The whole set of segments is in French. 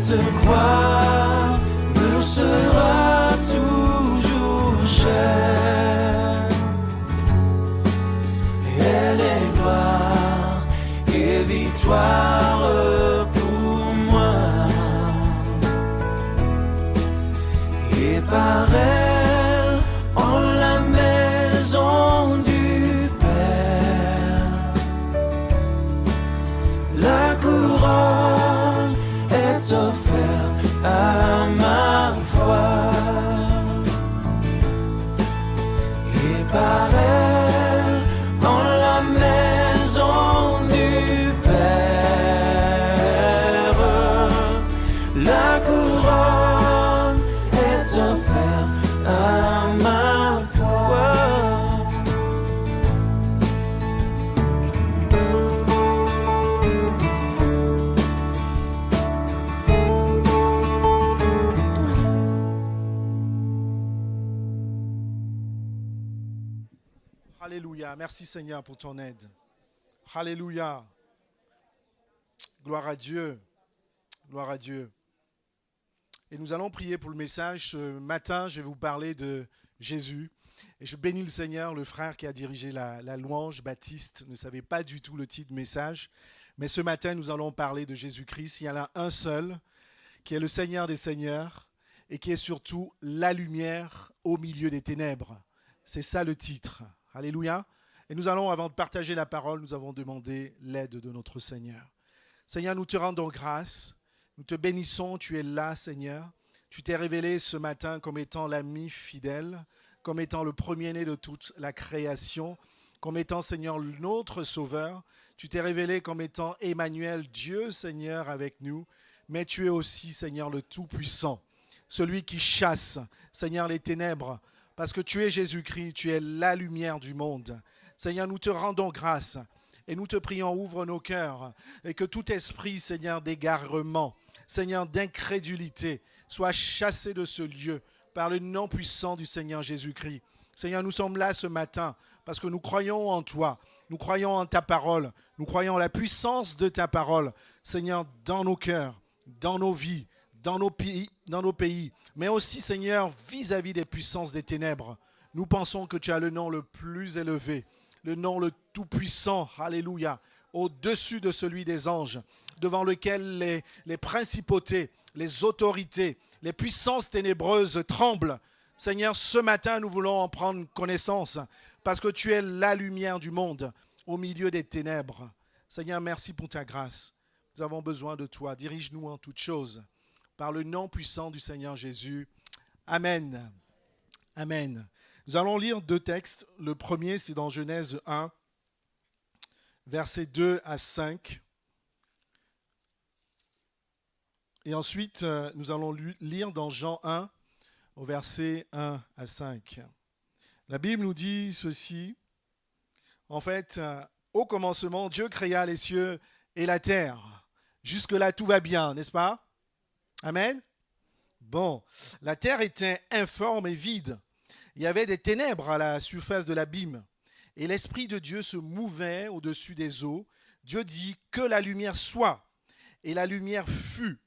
Cette croix me sera toujours chère. Elle est gloire et victoire pour moi. Et par elle, en la maison du Père, la couronne est offerte à ma foi. Et par elle, en la maison du Père, la couronne est offerte à ma foi. Alléluia. Merci Seigneur pour ton aide. Alléluia. Gloire à Dieu. Gloire à Dieu. Et nous allons prier pour le message. Ce matin, je vais vous parler de Jésus. Et je bénis le Seigneur, le frère qui a dirigé la louange, Baptiste, ne savait pas du tout le titre message. Mais ce matin, nous allons parler de Jésus-Christ. Il y en a un seul, qui est le Seigneur des Seigneurs et qui est surtout la lumière au milieu des ténèbres. C'est ça le titre. Alléluia. Et nous allons, avant de partager la parole, nous avons demandé l'aide de notre Seigneur. Seigneur, nous te rendons grâce. Nous te bénissons, tu es là, Seigneur. Tu t'es révélé ce matin comme étant l'ami fidèle, comme étant le premier-né de toute la création, comme étant, Seigneur, notre Sauveur. Tu t'es révélé comme étant Emmanuel, Dieu, Seigneur, avec nous. Mais tu es aussi, Seigneur, le Tout-Puissant, celui qui chasse, Seigneur, les ténèbres, parce que tu es Jésus-Christ, tu es la lumière du monde. Seigneur, nous te rendons grâce et nous te prions, ouvre nos cœurs et que tout esprit, Seigneur, d'égarement, Seigneur, d'incrédulité, soit chassé de ce lieu par le nom puissant du Seigneur Jésus-Christ. Seigneur, nous sommes là ce matin parce que nous croyons en toi, nous croyons en ta parole, nous croyons en la puissance de ta parole, Seigneur, dans nos cœurs, dans nos vies, dans nos pays, mais aussi, Seigneur, vis-à-vis des puissances des ténèbres. Nous pensons que tu as le nom le plus élevé, le nom le tout-puissant, alléluia, au-dessus de celui des anges, devant lequel les principautés, les autorités, les puissances ténébreuses tremblent. Seigneur, ce matin, nous voulons en prendre connaissance, parce que tu es la lumière du monde, au milieu des ténèbres. Seigneur, merci pour ta grâce. Nous avons besoin de toi. Dirige-nous en toutes choses. Par le nom puissant du Seigneur Jésus. Amen. Amen. Nous allons lire deux textes. Le premier, c'est dans Genèse 1, versets 2 à 5. Et ensuite, nous allons lire dans Jean 1, au verset 1 à 5. La Bible nous dit ceci. En fait, au commencement, Dieu créa les cieux et la terre. Jusque-là, tout va bien, n'est-ce pas? Amen. Bon, la terre était informe et vide. Il y avait des ténèbres à la surface de l'abîme. Et l'Esprit de Dieu se mouvait au-dessus des eaux. Dieu dit que la lumière soit. Et la lumière fut.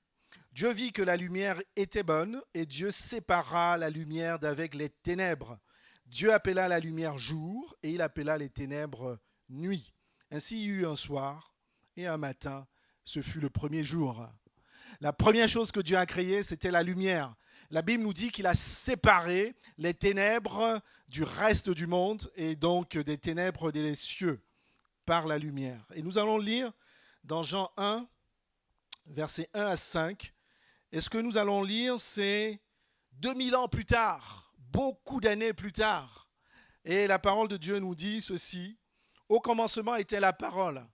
Dieu vit que la lumière était bonne. Et Dieu sépara la lumière d'avec les ténèbres. Dieu appela la lumière jour. Et il appela les ténèbres nuit. Ainsi il y eut un soir et un matin. Ce fut le premier jour. La première chose que Dieu a créée, c'était la lumière. La Bible nous dit qu'il a séparé les ténèbres du reste du monde et donc des ténèbres des cieux par la lumière. Et nous allons lire dans Jean 1, versets 1 à 5. Et ce que nous allons lire, c'est 2000 ans plus tard, beaucoup d'années plus tard. Et la parole de Dieu nous dit ceci. Au commencement était la parole.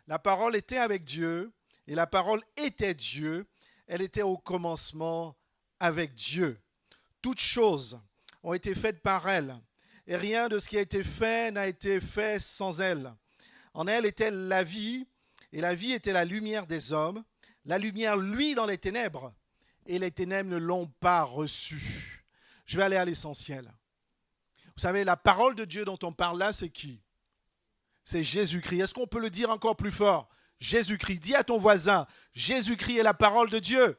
La parole était avec Dieu et la parole était Dieu. Elle était au commencement avec Dieu. Toutes choses ont été faites par elle, et rien de ce qui a été fait n'a été fait sans elle. En elle était la vie, et la vie était la lumière des hommes. La lumière luit dans les ténèbres, et les ténèbres ne l'ont pas reçue. Je vais aller à l'essentiel. Vous savez, la parole de Dieu dont on parle là, c'est qui? C'est Jésus-Christ. Est-ce qu'on peut le dire encore plus fort? Jésus-Christ. Dis à ton voisin, Jésus-Christ est la parole de Dieu.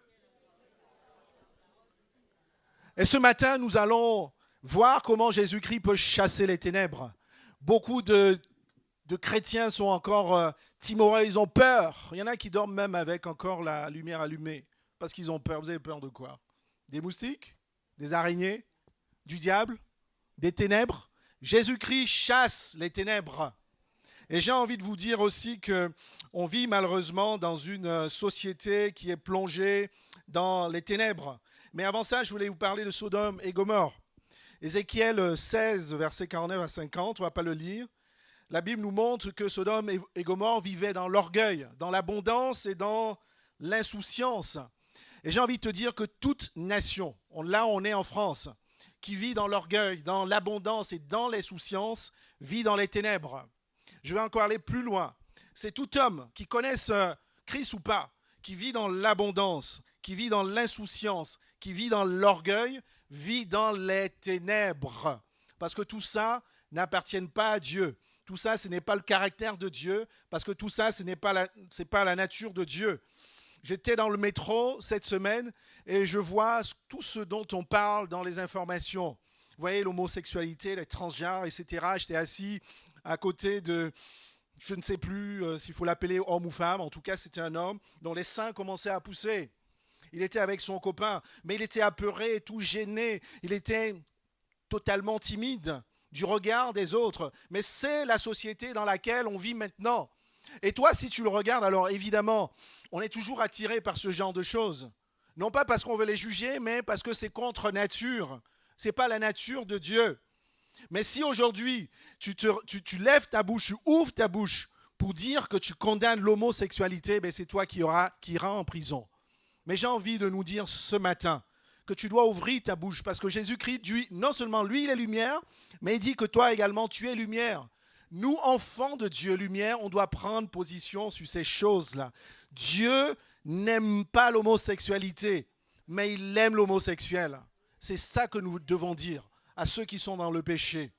Et ce matin, nous allons voir comment Jésus-Christ peut chasser les ténèbres. Beaucoup de chrétiens sont encore timorés, ils ont peur. Il y en a qui dorment même avec encore la lumière allumée parce qu'ils ont peur. Vous avez peur de quoi? Des moustiques? Des araignées? Du diable? Des ténèbres? Jésus-Christ chasse les ténèbres. Et j'ai envie de vous dire aussi qu'on vit malheureusement dans une société qui est plongée dans les ténèbres. Mais avant ça, je voulais vous parler de Sodome et Gomorrhe. Ézéchiel 16, versets 49 à 50, on ne va pas le lire. La Bible nous montre que Sodome et Gomorrhe vivaient dans l'orgueil, dans l'abondance et dans l'insouciance. Et j'ai envie de te dire que toute nation, là on est en France, qui vit dans l'orgueil, dans l'abondance et dans l'insouciance, vit dans les ténèbres. Je vais encore aller plus loin. C'est tout homme qui connaisse Christ ou pas, qui vit dans l'abondance, qui vit dans l'insouciance, qui vit dans l'orgueil, vit dans les ténèbres. Parce que tout ça n'appartient pas à Dieu. Tout ça, ce n'est pas le caractère de Dieu, parce que tout ça, ce n'est pas la nature de Dieu. J'étais dans le métro cette semaine et je vois tout ce dont on parle dans les informations. Vous voyez, l'homosexualité, les transgenres, etc. J'étais assis à côté de, je ne sais plus s'il faut l'appeler homme ou femme, en tout cas c'était un homme dont les seins commençaient à pousser. Il était avec son copain, mais il était apeuré, tout gêné, il était totalement timide du regard des autres. Mais c'est la société dans laquelle on vit maintenant. Et toi, si tu le regardes, alors évidemment, on est toujours attiré par ce genre de choses. Non pas parce qu'on veut les juger, mais parce que c'est contre nature. Ce n'est pas la nature de Dieu. Mais si aujourd'hui, tu lèves ta bouche, tu ouvres ta bouche pour dire que tu condamnes l'homosexualité, ben c'est toi qui iras en prison. Mais j'ai envie de nous dire ce matin que tu dois ouvrir ta bouche parce que Jésus-Christ, non seulement lui, il est lumière, mais il dit que toi également, tu es lumière. Nous, enfants de Dieu, lumière, on doit prendre position sur ces choses-là. Dieu n'aime pas l'homosexualité, mais il aime l'homosexuel. C'est ça que nous devons dire à ceux qui sont dans le péché.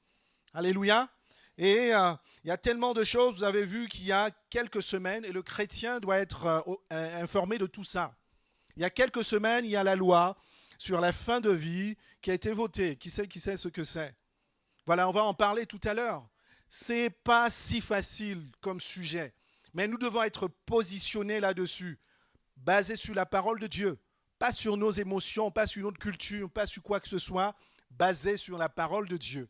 Alléluia. Et il y a tellement de choses, vous avez vu qu'il y a quelques semaines, et le chrétien doit être informé de tout ça. Il y a quelques semaines, il y a la loi sur la fin de vie qui a été votée. Qui sait ce que c'est? Voilà, on va en parler tout à l'heure. Ce n'est pas si facile comme sujet, mais nous devons être positionnés là-dessus, basés sur la parole de Dieu, pas sur nos émotions, pas sur notre culture, pas sur quoi que ce soit, basés sur la parole de Dieu.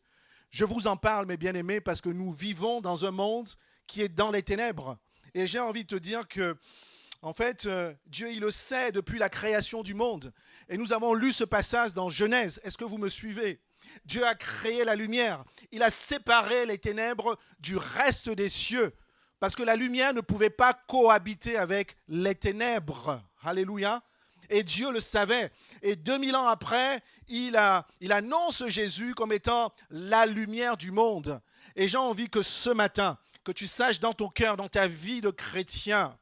Je vous en parle, mes bien-aimés, parce que nous vivons dans un monde qui est dans les ténèbres. Et j'ai envie de te dire que, en fait, Dieu, il le sait depuis la création du monde. Et nous avons lu ce passage dans Genèse. Est-ce que vous me suivez? Dieu a créé la lumière. Il a séparé les ténèbres du reste des cieux. Parce que la lumière ne pouvait pas cohabiter avec les ténèbres. Alléluia. Et Dieu le savait. Et 2000 ans après, il annonce Jésus comme étant la lumière du monde. Et j'ai envie que ce matin, que tu saches dans ton cœur, dans ta vie de chrétien,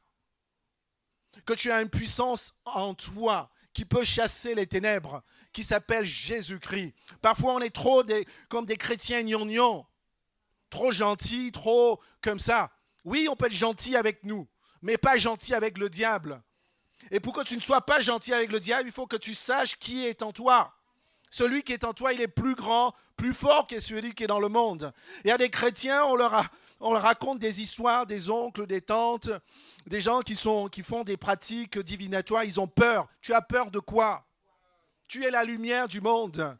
que tu as une puissance en toi qui peut chasser les ténèbres, qui s'appelle Jésus-Christ. Parfois, on est trop comme des chrétiens gnangnan, trop gentils, trop comme ça. Oui, on peut être gentil avec nous, mais pas gentil avec le diable. Et pour que tu ne sois pas gentil avec le diable, il faut que tu saches qui est en toi. Celui qui est en toi, il est plus grand, plus fort que celui qui est dans le monde. Il y a des chrétiens, on leur raconte des histoires, des oncles, des tantes, des gens qui font des pratiques divinatoires, ils ont peur. Tu as peur de quoi? Tu es la lumière du monde.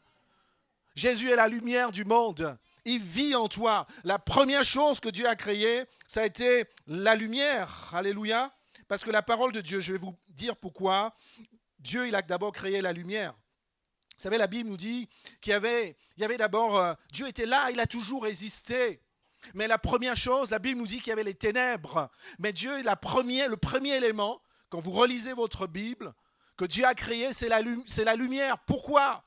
Jésus est la lumière du monde. Il vit en toi. La première chose que Dieu a créée, ça a été la lumière. Alléluia. Parce que la parole de Dieu, je vais vous dire pourquoi. Dieu, il a d'abord créé la lumière. Vous savez, la Bible nous dit qu'il y avait d'abord, Dieu était là, il a toujours existé. Mais la première chose, la Bible nous dit qu'il y avait les ténèbres. Mais Dieu, le premier élément, quand vous relisez votre Bible, que Dieu a créé, c'est la lumière. Pourquoi?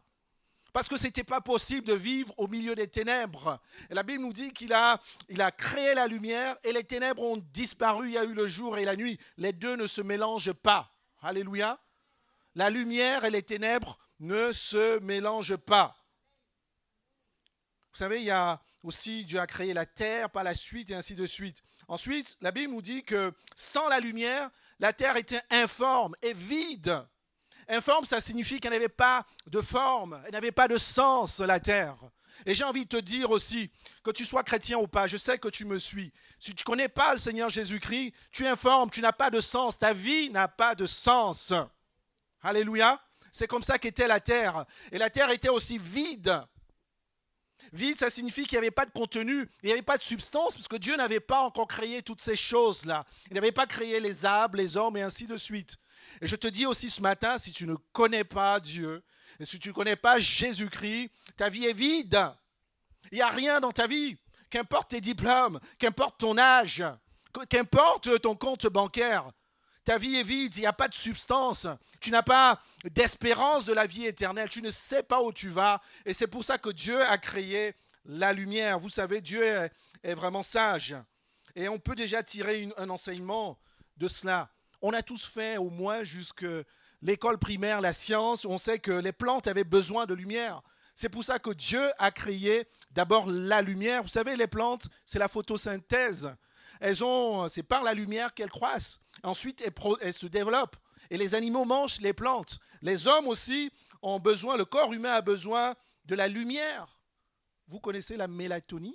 Parce que ce n'était pas possible de vivre au milieu des ténèbres. Et la Bible nous dit qu'il a créé la lumière et les ténèbres ont disparu. Il y a eu le jour et la nuit. Les deux ne se mélangent pas. Alléluia. La lumière et les ténèbres ne se mélangent pas. Vous savez, il y a aussi, Dieu a créé la terre par la suite et ainsi de suite. Ensuite, la Bible nous dit que sans la lumière, la terre était informe et vide. Informe, ça signifie qu'elle n'avait pas de forme, elle n'avait pas de sens, la terre. Et j'ai envie de te dire aussi, que tu sois chrétien ou pas, je sais que tu me suis. Si tu ne connais pas le Seigneur Jésus-Christ, tu es informe, tu n'as pas de sens, ta vie n'a pas de sens. Alléluia. C'est comme ça qu'était la terre. Et la terre était aussi vide. Vide, ça signifie qu'il n'y avait pas de contenu, il n'y avait pas de substance, parce que Dieu n'avait pas encore créé toutes ces choses-là. Il n'avait pas créé les arbres, les hommes, et ainsi de suite. Et je te dis aussi ce matin, si tu ne connais pas Dieu, et si tu ne connais pas Jésus-Christ, ta vie est vide. Il n'y a rien dans ta vie. Qu'importe tes diplômes, qu'importe ton âge, qu'importe ton compte bancaire, ta vie est vide, il n'y a pas de substance. Tu n'as pas d'espérance de la vie éternelle. Tu ne sais pas où tu vas. Et c'est pour ça que Dieu a créé la lumière. Vous savez, Dieu est vraiment sage. Et on peut déjà tirer un enseignement de cela. On a tous fait au moins jusque l'école primaire, la science. On sait que les plantes avaient besoin de lumière. C'est pour ça que Dieu a créé d'abord la lumière. Vous savez, les plantes, c'est la photosynthèse. C'est par la lumière qu'elles croissent. Ensuite, elles se développent. Et les animaux mangent les plantes. Les hommes aussi ont besoin, le corps humain a besoin de la lumière. Vous connaissez la mélatonine?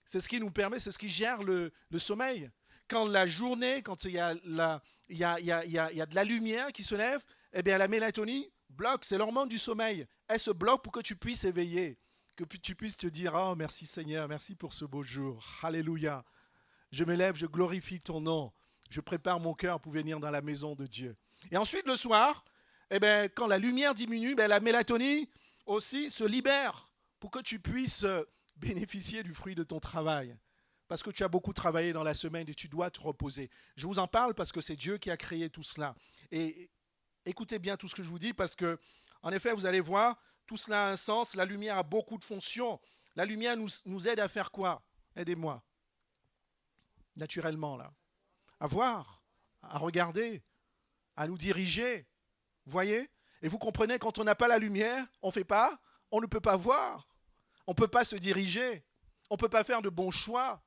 C'est ce qui nous permet, c'est ce qui gère le sommeil. Quand la journée, quand il y a de la lumière qui se lève, eh bien la mélatonine bloque, c'est l'hormone du sommeil. Elle se bloque pour que tu puisses éveiller, que tu puisses te dire « Oh, merci Seigneur, merci pour ce beau jour. Alléluia. Je me lève, je glorifie ton nom. Je prépare mon cœur pour venir dans la maison de Dieu. » Et ensuite, le soir, eh bien, quand la lumière diminue, la mélatonine aussi se libère pour que tu puisses bénéficier du fruit de ton travail. Parce que tu as beaucoup travaillé dans la semaine et tu dois te reposer. Je vous en parle parce que c'est Dieu qui a créé tout cela. Et écoutez bien tout ce que je vous dis parce que, en effet, vous allez voir, tout cela a un sens. La lumière a beaucoup de fonctions. La lumière nous aide à faire quoi? Aidez-moi. Naturellement, là. À voir, à regarder, à nous diriger. Vous voyez? Et vous comprenez, quand on n'a pas la lumière, on ne peut pas voir. On ne peut pas se diriger. On ne peut pas faire de bons choix.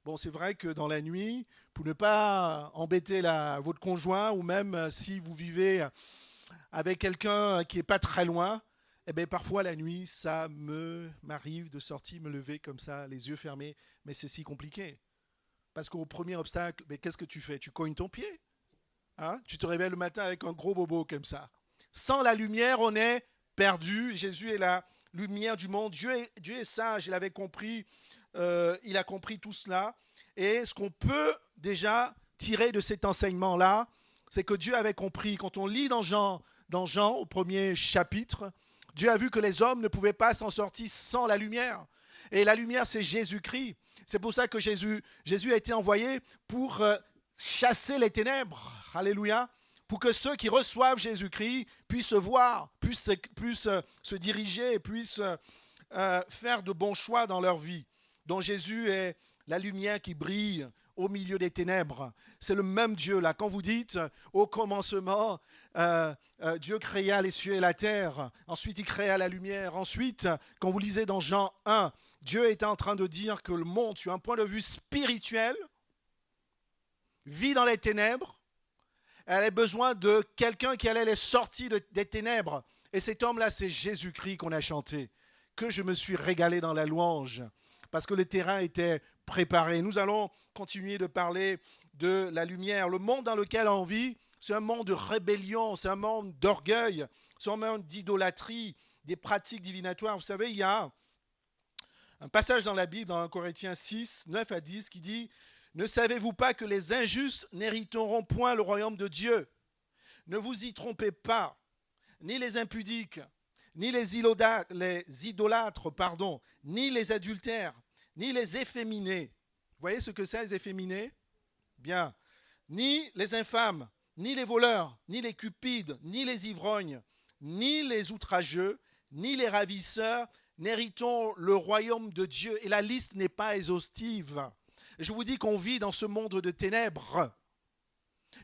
Bon, c'est vrai que dans la nuit, pour ne pas embêter votre conjoint, ou même si vous vivez avec quelqu'un qui n'est pas très loin, eh bien, parfois la nuit, ça m'arrive de sortir, me lever comme ça, les yeux fermés, mais c'est si compliqué. Parce qu'au premier obstacle, mais qu'est-ce que tu fais? Tu cognes ton pied. Hein? Tu te réveilles le matin avec un gros bobo comme ça. Sans la lumière, on est perdu. Jésus est la lumière du monde. Dieu est sage, il avait compris. Il a compris tout cela. Et ce qu'on peut déjà tirer de cet enseignement-là, c'est que Dieu avait compris. Quand on lit dans Jean au premier chapitre, Dieu a vu que les hommes ne pouvaient pas s'en sortir sans la lumière. Et la lumière, c'est Jésus-Christ. C'est pour ça que Jésus a été envoyé pour chasser les ténèbres. Alléluia. Pour que ceux qui reçoivent Jésus-Christ puissent voir, puissent se diriger, puissent faire de bons choix dans leur vie. Donc Jésus est la lumière qui brille au milieu des ténèbres. C'est le même Dieu là. Quand vous dites au commencement, Dieu créa les cieux et la terre. Ensuite, il créa la lumière. Ensuite, quand vous lisez dans Jean 1, Dieu est en train de dire que le monde, sur un point de vue spirituel, vit dans les ténèbres. Elle a besoin de quelqu'un qui allait les sortir des ténèbres. Et cet homme-là, c'est Jésus-Christ qu'on a chanté. Que je me suis régalé dans la louange. Parce que le terrain était préparé. Nous allons continuer de parler de la lumière. Le monde dans lequel on vit, c'est un monde de rébellion, c'est un monde d'orgueil, c'est un monde d'idolâtrie, des pratiques divinatoires. Vous savez, il y a un passage dans la Bible, dans 1 Corinthiens 6, 9 à 10, qui dit « Ne savez-vous pas que les injustes n'hériteront point le royaume de Dieu? Ne vous y trompez pas, ni les impudiques, ni les idolâtres, ni les adultères, ni les efféminés. » Vous voyez ce que c'est, les efféminés? Bien. Ni les infâmes, ni les voleurs, ni les cupides, ni les ivrognes, ni les outrageux, ni les ravisseurs n'hériteront le royaume de Dieu. Et la liste n'est pas exhaustive. Je vous dis qu'on vit dans ce monde de ténèbres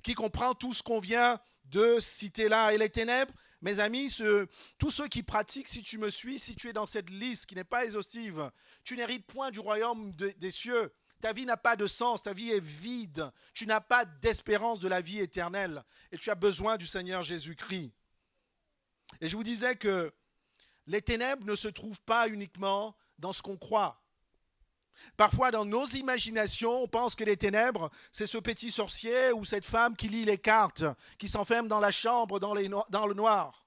qui comprend tout ce qu'on vient de citer là. Et les ténèbres, mes amis, tous ceux qui pratiquent, si tu me suis, si tu es dans cette liste qui n'est pas exhaustive, tu n'hérites point du royaume des cieux. Ta vie n'a pas de sens, ta vie est vide. Tu n'as pas d'espérance de la vie éternelle. Et tu as besoin du Seigneur Jésus-Christ. Et je vous disais que les ténèbres ne se trouvent pas uniquement dans ce qu'on croit. Parfois, dans nos imaginations, on pense que les ténèbres, c'est ce petit sorcier ou cette femme qui lit les cartes, qui s'enferme dans la chambre, dans le noir.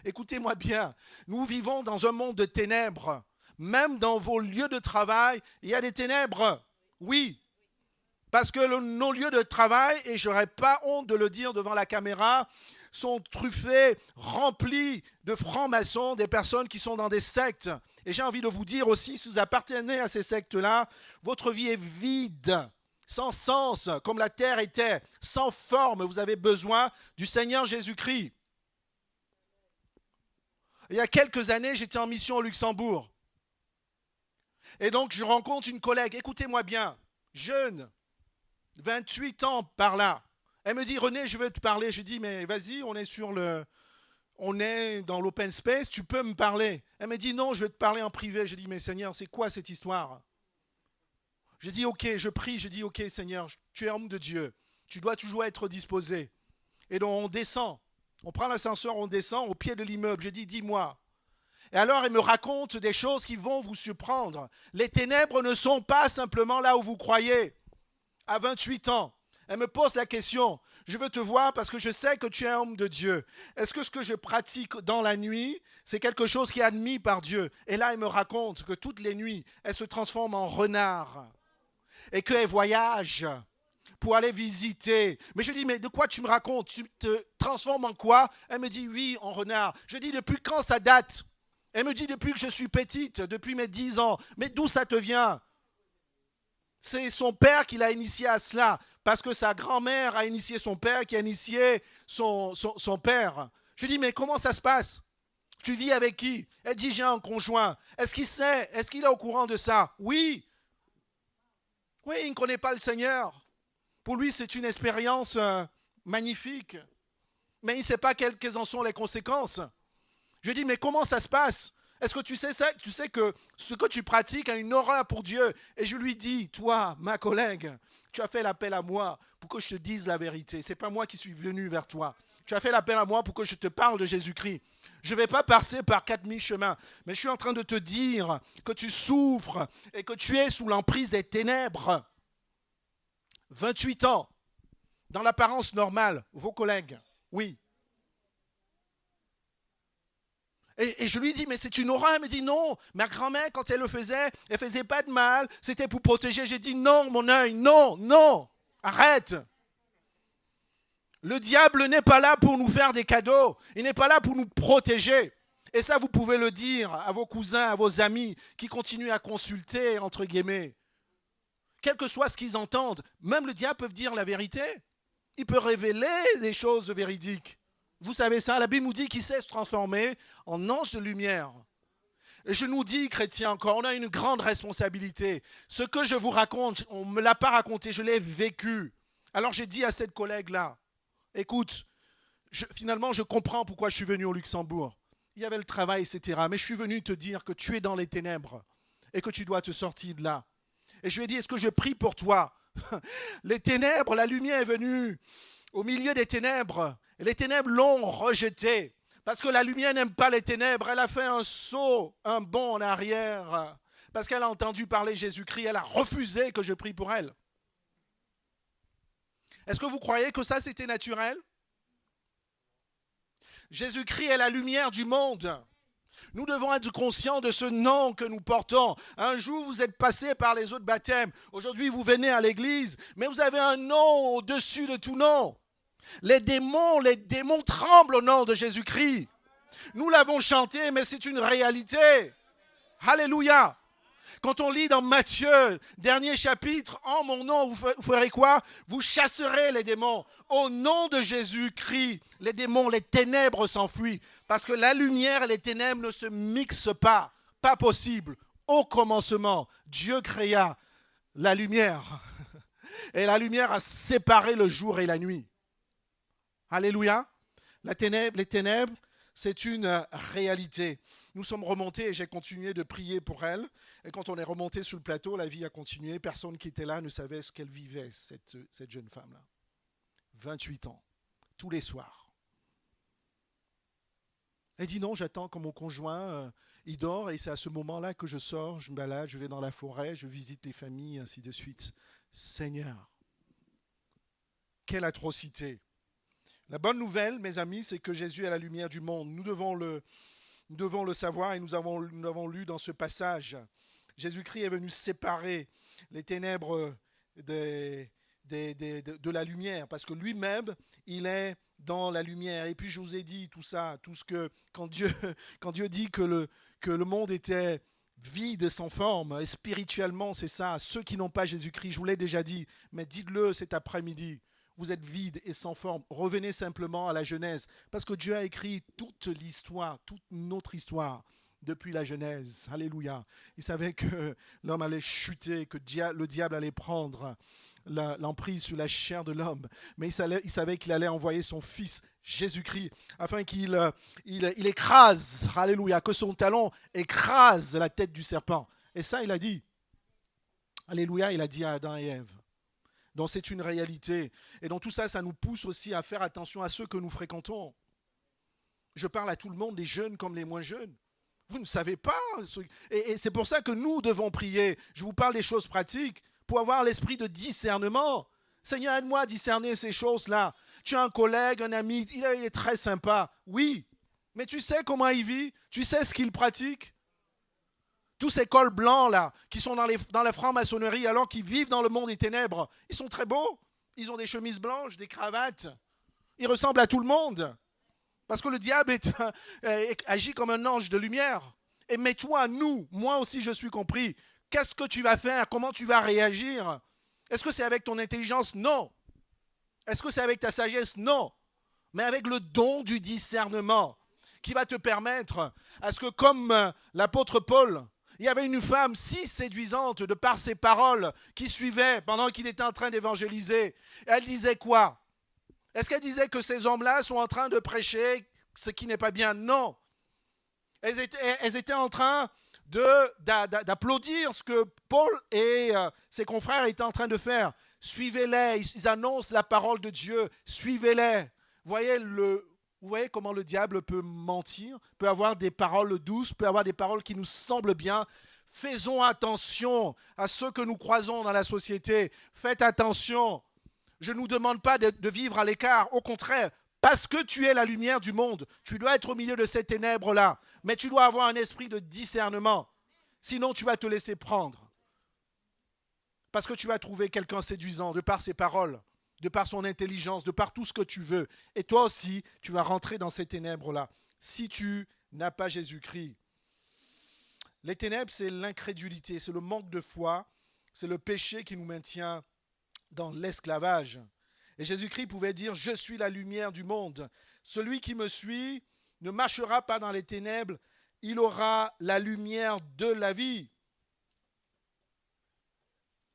Écoutez-moi bien, nous vivons dans un monde de ténèbres. Même dans vos lieux de travail, il y a des ténèbres. Oui, parce que nos lieux de travail, et je n'aurais pas honte de le dire devant la caméra, sont truffés, remplis de francs-maçons, des personnes qui sont dans des sectes. Et j'ai envie de vous dire aussi, si vous appartenez à ces sectes-là, votre vie est vide, sans sens, comme la terre était, sans forme. Vous avez besoin du Seigneur Jésus-Christ. Il y a quelques années, j'étais en mission au Luxembourg. Et donc, je rencontre une collègue, écoutez-moi bien, jeune, 28 ans par là. Elle me dit, René, je veux te parler. Je dis, mais vas-y, on est dans l'open space, tu peux me parler. Elle me dit, non, je veux te parler en privé. Je dis, mais Seigneur, c'est quoi cette histoire? Je dis, ok, je prie, je dis, ok, Seigneur, tu es homme de Dieu. Tu dois toujours être disposé. Et donc, on descend. On prend l'ascenseur, on descend au pied de l'immeuble. Je dis, dis-moi. Et alors, elle me raconte des choses qui vont vous surprendre. Les ténèbres ne sont pas simplement là où vous croyez. À 28 ans, elle me pose la question. Je veux te voir parce que je sais que tu es un homme de Dieu. Est-ce que ce que je pratique dans la nuit, c'est quelque chose qui est admis par Dieu? Et là, elle me raconte que toutes les nuits, elle se transforme en renard et qu'elle voyage pour aller visiter. Mais je dis, mais de quoi tu me racontes? Tu te transformes en quoi? Elle me dit, oui, en renard. Je dis, depuis quand ça date? Elle me dit, depuis que je suis petite, depuis mes 10 ans. Mais d'où ça te vient? C'est son père qui l'a initié à cela, parce que sa grand-mère a initié son père, qui a initié son père. Je dis, mais comment ça se passe? Tu vis avec qui? Elle dit, j'ai un conjoint. Est-ce qu'il sait? Est-ce qu'il est au courant de ça? Oui. Oui, il ne connaît pas le Seigneur. Pour lui, c'est une expérience magnifique. Mais il ne sait pas quelles en sont les conséquences. Je dis, mais comment ça se passe? Est-ce que tu sais ça? Tu sais que ce que tu pratiques a une horreur pour Dieu. Et je lui dis, toi, ma collègue, tu as fait l'appel à moi pour que je te dise la vérité. Ce n'est pas moi qui suis venu vers toi. Tu as fait l'appel à moi pour que je te parle de Jésus-Christ. Je ne vais pas passer par 4000 chemins, mais je suis en train de te dire que tu souffres et que tu es sous l'emprise des ténèbres. 28 ans, dans l'apparence normale, vos collègues, oui. Et je lui dis, mais c'est une horreur. Elle me dit, non, ma grand-mère, quand elle le faisait, elle ne faisait pas de mal, c'était pour protéger. J'ai dit, non, mon œil, non, non, arrête. Le diable n'est pas là pour nous faire des cadeaux. Il n'est pas là pour nous protéger. Et ça, vous pouvez le dire à vos cousins, à vos amis qui continuent à consulter, entre guillemets. Quel que soit ce qu'ils entendent, même le diable peut dire la vérité. Il peut révéler des choses véridiques. Vous savez ça, la Bible nous dit qu'il sait se transformer en ange de lumière. Et je nous dis, chrétiens encore, on a une grande responsabilité. Ce que je vous raconte, on ne me l'a pas raconté, je l'ai vécu. Alors j'ai dit à cette collègue-là, écoute, finalement je comprends pourquoi je suis venu au Luxembourg. Il y avait le travail, etc. Mais je suis venu te dire que tu es dans les ténèbres et que tu dois te sortir de là. Et je lui ai dit, est-ce que je prie pour toi? Les ténèbres, la lumière est venue au milieu des ténèbres. Et les ténèbres l'ont rejeté. Parce que la lumière n'aime pas les ténèbres. Elle a fait un saut, un bond en arrière. Parce qu'elle a entendu parler Jésus-Christ. Elle a refusé que je prie pour elle. Est-ce que vous croyez que ça, c'était naturel? Jésus-Christ est la lumière du monde. Nous devons être conscients de ce nom que nous portons. Un jour, vous êtes passé par les eaux de baptême. Aujourd'hui, vous venez à l'église. Mais vous avez un nom au-dessus de tout nom. Les démons tremblent au nom de Jésus-Christ. Nous l'avons chanté, mais c'est une réalité. Alléluia. Quand on lit dans Matthieu, dernier chapitre, en mon nom, vous ferez quoi? Vous chasserez les démons. Au nom de Jésus-Christ, les démons, les ténèbres s'enfuient. Parce que la lumière et les ténèbres ne se mixent pas. Pas possible. Au commencement, Dieu créa la lumière. Et la lumière a séparé le jour et la nuit. Alléluia. Les ténèbres, C'est une réalité. Nous sommes remontés et j'ai continué de prier pour elle. Et quand on est remonté sur le plateau, la vie a continué. Personne qui était là ne savait ce qu'elle vivait, cette jeune femme-là. 28 ans, tous les soirs. Elle dit non, j'attends que mon conjoint, il dort et c'est à ce moment-là que je sors, je me balade, je vais dans la forêt, je visite les familles, ainsi de suite. Seigneur, quelle atrocité! La bonne nouvelle, mes amis, c'est que Jésus est la lumière du monde. Nous devons le savoir et nous avons lu dans ce passage. Jésus-Christ est venu séparer les ténèbres de la lumière, parce que lui-même, il est dans la lumière. Et puis je vous ai dit tout ça, tout ce que quand Dieu dit que le monde était vide, sans forme, et spirituellement, c'est ça. Ceux qui n'ont pas Jésus-Christ, je vous l'ai déjà dit, mais dites-le cet après-midi. Vous êtes vide et sans forme. Revenez simplement à la Genèse. Parce que Dieu a écrit toute l'histoire, toute notre histoire depuis la Genèse. Alléluia. Il savait que l'homme allait chuter, que le diable allait prendre l'emprise sur la chair de l'homme. Mais il savait qu'il allait envoyer son fils Jésus-Christ afin qu'il écrase, alléluia, que son talon écrase la tête du serpent. Et ça, il a dit. Alléluia, il a dit à Adam et Ève. Donc c'est une réalité. Et dans tout ça, ça nous pousse aussi à faire attention à ceux que nous fréquentons. Je parle à tout le monde, les jeunes comme les moins jeunes. Vous ne savez pas. Et c'est pour ça que nous devons prier. Je vous parle des choses pratiques pour avoir l'esprit de discernement. Seigneur, aide-moi à discerner ces choses-là. Tu as un collègue, un ami, il est très sympa. Oui, mais tu sais comment il vit? Tu sais ce qu'il pratique? Tous ces cols blancs-là, qui sont dans la franc-maçonnerie, alors qu'ils vivent dans le monde des ténèbres, ils sont très beaux. Ils ont des chemises blanches, des cravates. Ils ressemblent à tout le monde. Parce que le diable agit comme un ange de lumière. Et mets-toi, nous, moi aussi je suis compris. Qu'est-ce que tu vas faire? Comment tu vas réagir? Est-ce que c'est avec ton intelligence? Non. Est-ce que c'est avec ta sagesse? Non. Mais avec le don du discernement qui va te permettre à ce que, comme l'apôtre Paul, il y avait une femme si séduisante de par ses paroles qui suivait pendant qu'il était en train d'évangéliser. Elle disait quoi? Est-ce qu'elle disait que ces hommes-là sont en train de prêcher ce qui n'est pas bien? Non. Elles étaient en train d'applaudir ce que Paul et ses confrères étaient en train de faire. Suivez-les, ils annoncent la parole de Dieu, suivez-les. Vous voyez comment le diable peut mentir, peut avoir des paroles douces, peut avoir des paroles qui nous semblent bien. Faisons attention à ceux que nous croisons dans la société. Faites attention. Je ne nous demande pas de vivre à l'écart. Au contraire, parce que tu es la lumière du monde, tu dois être au milieu de ces ténèbres-là. Mais tu dois avoir un esprit de discernement. Sinon, tu vas te laisser prendre. Parce que tu vas trouver quelqu'un séduisant de par ses paroles, de par son intelligence, de par tout ce que tu veux. Et toi aussi, tu vas rentrer dans ces ténèbres-là. Si tu n'as pas Jésus-Christ. Les ténèbres, c'est l'incrédulité, c'est le manque de foi, c'est le péché qui nous maintient dans l'esclavage. Et Jésus-Christ pouvait dire « Je suis la lumière du monde. Celui qui me suit ne marchera pas dans les ténèbres, il aura la lumière de la vie. »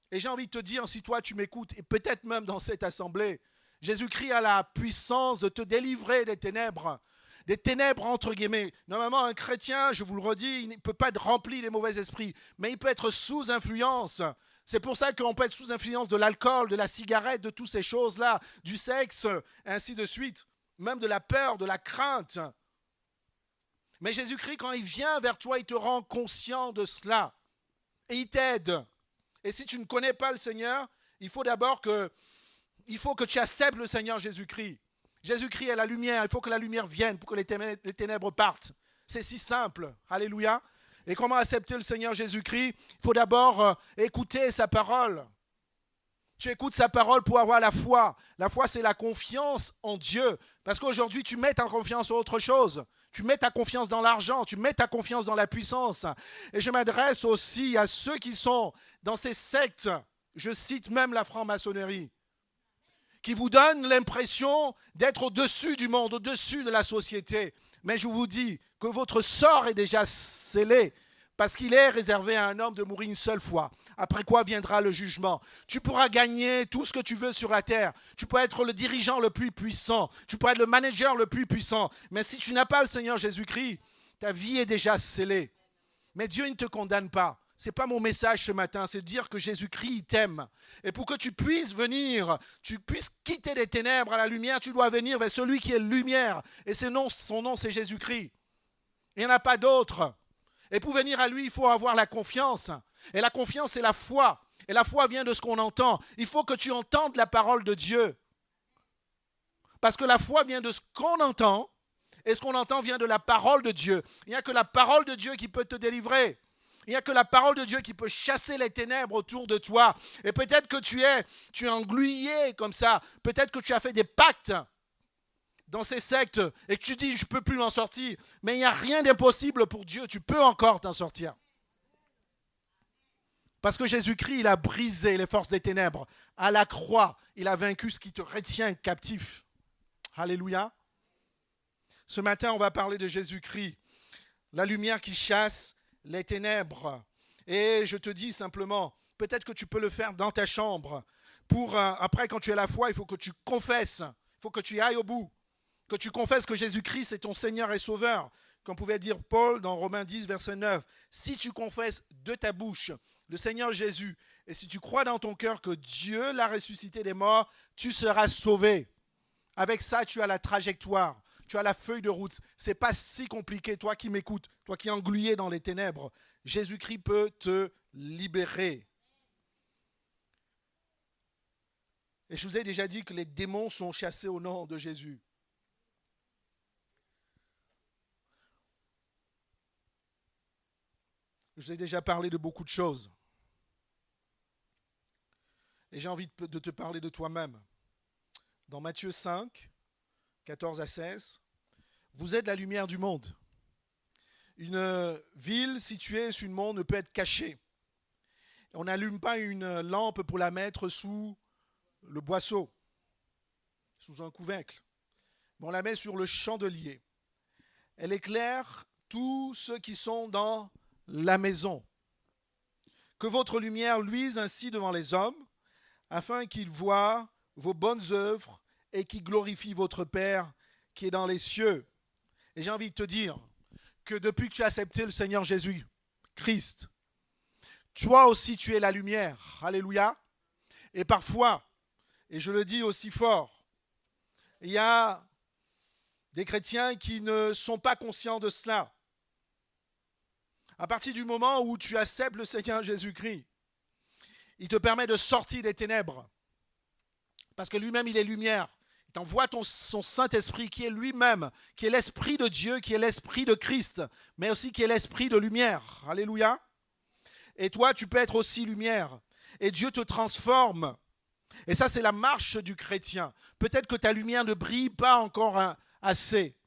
Et j'ai envie de te dire, si toi tu m'écoutes, et peut-être même dans cette assemblée, Jésus-Christ a la puissance de te délivrer des ténèbres entre guillemets. Normalement, un chrétien, je vous le redis, il ne peut pas être rempli des mauvais esprits, mais il peut être sous influence. C'est pour ça qu'on peut être sous influence de l'alcool, de la cigarette, de toutes ces choses-là, du sexe, ainsi de suite, même de la peur, de la crainte. Mais Jésus-Christ, quand il vient vers toi, il te rend conscient de cela et il t'aide. Et si tu ne connais pas le Seigneur, il faut que tu acceptes le Seigneur Jésus-Christ. Jésus-Christ est la lumière, il faut que la lumière vienne pour que les ténèbres partent. C'est si simple, alléluia. Et comment accepter le Seigneur Jésus-Christ? Il faut d'abord écouter sa parole. Tu écoutes sa parole pour avoir la foi. La foi, c'est la confiance en Dieu. Parce qu'aujourd'hui, tu mets ta confiance en autre chose. Tu mets ta confiance dans l'argent, tu mets ta confiance dans la puissance. Et je m'adresse aussi à ceux qui sont dans ces sectes, je cite même la franc-maçonnerie, qui vous donnent l'impression d'être au-dessus du monde, au-dessus de la société. Mais je vous dis que votre sort est déjà scellé. Parce qu'il est réservé à un homme de mourir une seule fois. Après quoi viendra le jugement. Tu pourras gagner tout ce que tu veux sur la terre. Tu pourras être le dirigeant le plus puissant. Tu pourras être le manager le plus puissant. Mais si tu n'as pas le Seigneur Jésus-Christ, ta vie est déjà scellée. Mais Dieu ne te condamne pas. Ce n'est pas mon message ce matin, c'est de dire que Jésus-Christ t'aime. Et pour que tu puisses venir, tu puisses quitter les ténèbres à la lumière, tu dois venir vers celui qui est lumière. Et son nom, c'est Jésus-Christ. Il n'y en a pas d'autre. Et pour venir à lui, il faut avoir la confiance. Et la confiance, c'est la foi. Et la foi vient de ce qu'on entend. Il faut que tu entendes la parole de Dieu. Parce que la foi vient de ce qu'on entend. Et ce qu'on entend vient de la parole de Dieu. Il n'y a que la parole de Dieu qui peut te délivrer. Il n'y a que la parole de Dieu qui peut chasser les ténèbres autour de toi. Et peut-être que tu es englué comme ça. Peut-être que tu as fait des pactes dans ces sectes et que tu dis je ne peux plus m'en sortir. Mais il n'y a rien d'impossible pour Dieu. Tu peux encore t'en sortir. Parce que Jésus-Christ, il a brisé les forces des ténèbres. À la croix, il a vaincu ce qui te retient captif. Alléluia. Ce matin, on va parler de Jésus-Christ, la lumière qui chasse les ténèbres. Et je te dis simplement, peut-être que tu peux le faire dans ta chambre. Après, quand tu as la foi, il faut que tu confesses, il faut que tu ailles au bout, que tu confesses que Jésus-Christ est ton Seigneur et Sauveur. Comme pouvait dire Paul dans Romains 10, verset 9. Si tu confesses de ta bouche le Seigneur Jésus, et si tu crois dans ton cœur que Dieu l'a ressuscité des morts, tu seras sauvé. Avec ça, tu as la trajectoire. Tu as la feuille de route. Ce n'est pas si compliqué, toi qui m'écoutes, toi qui es englué dans les ténèbres. Jésus-Christ peut te libérer. Et je vous ai déjà dit que les démons sont chassés au nom de Jésus. Je vous ai déjà parlé de beaucoup de choses. Et j'ai envie de te parler de toi-même. Dans Matthieu 5, 14 à 16, vous êtes la lumière du monde. Une ville située sur une monte ne peut être cachée. On n'allume pas une lampe pour la mettre sous le boisseau, sous un couvercle. Mais on la met sur le chandelier. Elle éclaire tous ceux qui sont dans la maison. Que votre lumière luise ainsi devant les hommes, afin qu'ils voient vos bonnes œuvres et qu'ils glorifient votre Père qui est dans les cieux. Et j'ai envie de te dire que depuis que tu as accepté le Seigneur Jésus-Christ, toi aussi tu es la lumière. Alléluia. Et parfois, et je le dis aussi fort, il y a des chrétiens qui ne sont pas conscients de cela. À partir du moment où tu acceptes le Seigneur Jésus-Christ, il te permet de sortir des ténèbres. Parce que lui-même, il est lumière. Il t'envoie son Saint-Esprit qui est lui-même, qui est l'Esprit de Dieu, qui est l'Esprit de Christ, mais aussi qui est l'Esprit de lumière. Alléluia. Et toi, tu peux être aussi lumière. Et Dieu te transforme. Et ça, c'est la marche du chrétien. Peut-être que ta lumière ne brille pas encore assez.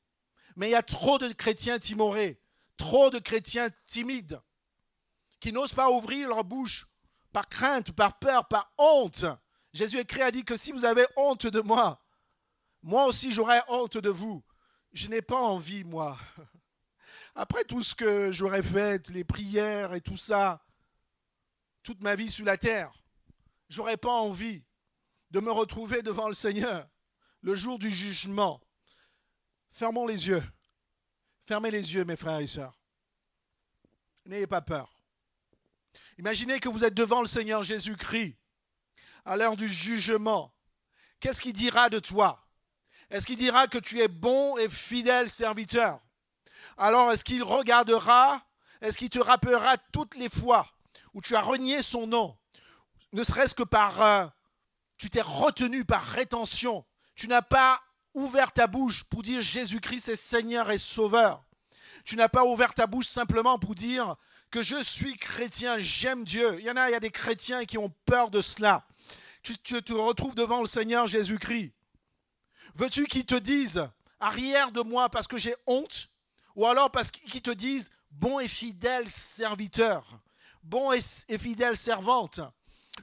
Mais il y a trop de chrétiens timorés, trop de chrétiens timides, qui n'osent pas ouvrir leur bouche par crainte, par peur, par honte. Jésus écrit a dit que si vous avez honte de moi, moi aussi j'aurai honte de vous. Je n'ai pas envie, moi. Après tout ce que j'aurais fait, les prières et tout ça, toute ma vie sur la terre, j'aurais pas envie de me retrouver devant le Seigneur le jour du jugement. Fermons les yeux. Fermez les yeux, mes frères et sœurs. N'ayez pas peur. Imaginez que vous êtes devant le Seigneur Jésus-Christ à l'heure du jugement. Qu'est-ce qu'il dira de toi? Est-ce qu'il dira que tu es bon et fidèle serviteur? Alors est-ce qu'il regardera, est-ce qu'il te rappellera toutes les fois où tu as renié son nom, ne serait-ce que tu t'es retenu par rétention, tu n'as pas ouvert ta bouche pour dire Jésus-Christ est Seigneur et Sauveur. Tu n'as pas ouvert ta bouche simplement pour dire que je suis chrétien, j'aime Dieu. Il y a des chrétiens qui ont peur de cela. Tu te retrouves devant le Seigneur Jésus-Christ. Veux-tu qu'ils te disent arrière de moi parce que j'ai honte? Ou alors parce qu'ils te disent bon et fidèle serviteur, bon et fidèle servante.